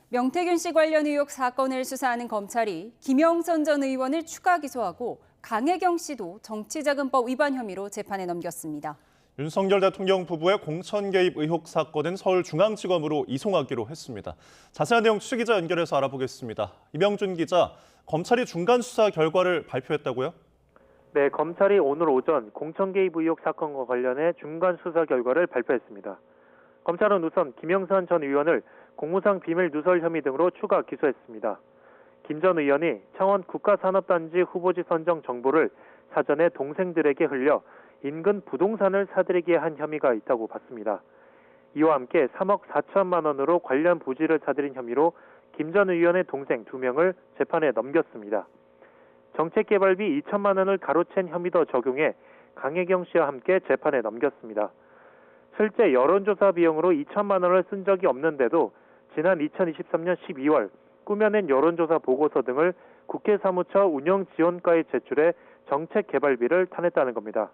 명태균 씨 관련 의혹 사건을 수사하는 검찰이 김영선 전 의원을 추가 기소하고 강혜경 씨도 정치자금법 위반 혐의로 재판에 넘겼습니다. 윤석열 대통령 부부의 공천 개입 의혹 사건은 서울중앙지검으로 이송하기로 했습니다. 자세한 내용 취기자 연결해서 알아보겠습니다. 이명준 기자, 검찰이 중간 수사 결과를 발표했다고요? 네, 검찰이 오늘 오전 공천 개입 의혹 사건과 관련해 중간 수사 결과를 발표했습니다. 검찰은 우선 김영선 전 의원을 공무상 비밀 누설 혐의 등으로 추가 기소했습니다. 김 전 의원이 창원 국가산업단지 후보지 선정 정보를 사전에 동생들에게 흘려 인근 부동산을 사들이게 한 혐의가 있다고 봤습니다. 이와 함께 3억 4천만 원으로 관련 부지를 사들인 혐의로 김 전 의원의 동생 2명을 재판에 넘겼습니다. 정책개발비 2천만 원을 가로챈 혐의도 적용해 강혜경 씨와 함께 재판에 넘겼습니다. 실제 여론조사 비용으로 2천만 원을 쓴 적이 없는데도 지난 2023년 12월 꾸며낸 여론조사 보고서 등을 국회 사무처 운영지원과에 제출해 정책개발비를 타냈다는 겁니다.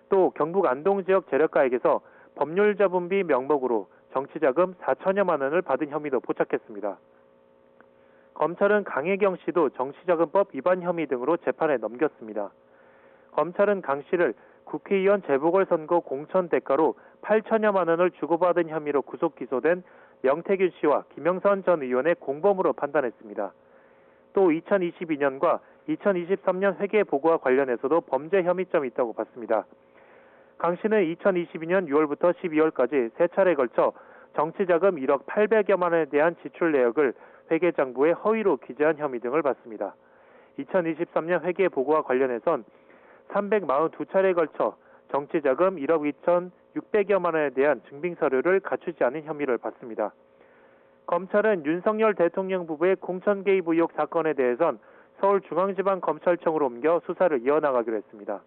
또 경북 안동 지역 재력가에게서 법률자분비 명목으로 정치자금 4천여만 원을 받은 혐의도 포착했습니다. 검찰은 강혜경 씨도 정치자금법 위반 혐의 등으로 재판에 넘겼습니다. 검찰은 강 씨를 국회의원 재보궐선거 공천 대가로 8천여만 원을 주고받은 혐의로 구속 기소된 명태균 씨와 김영선 전 의원의 공범으로 판단했습니다. 또 2022년과 2023년 회계 보고와 관련해서도 범죄 혐의점이 있다고 봤습니다. 강 씨는 2022년 6월부터 12월까지 세 차례에 걸쳐 정치자금 1억 800여만 원에 대한 지출 내역을 회계장부에 허위로 기재한 혐의 등을 받습니다. 2023년 회계 보고와 관련해선 342차례에 걸쳐 정치자금 1억 2,600여만 원에 대한 증빙서류를 갖추지 않은 혐의를 받습니다. 검찰은 윤석열 대통령 부부의 공천 개입 의혹 사건에 대해선 서울중앙지방검찰청으로 옮겨 수사를 이어나가기로 했습니다.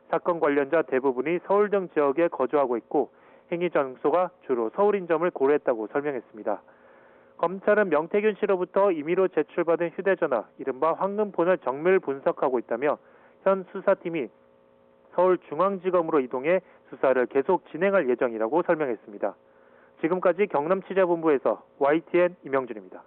사건 관련자 대부분이 서울 등 지역에 거주하고 있고 행위 장소가 주로 서울인 점을 고려했다고 설명했습니다. 검찰은 명태균 씨로부터 임의로 제출받은 휴대전화, 이른바 황금폰을 정밀 분석하고 있다며 현 수사팀이 서울중앙지검으로 이동해 수사를 계속 진행할 예정이라고 설명했습니다. 지금까지 경남취재본부에서 YTN 임영준입니다.